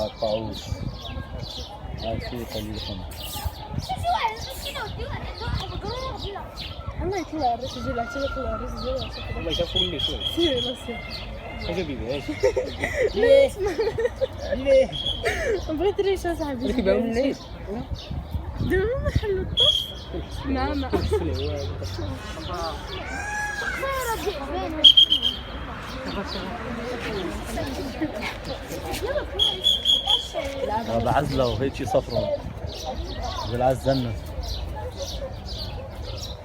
الطاووس في قليل خمس. الله يطلع الرئيس جيل عشان يطلع الرئيس جيل والله شافوا لي شوي سير سير ايش بيبي ايش ليه ليه بغيت ريش اصاحبي لك باون العيد دابا محل الطف ماما بعزله وهيك صفرهم بالعزنه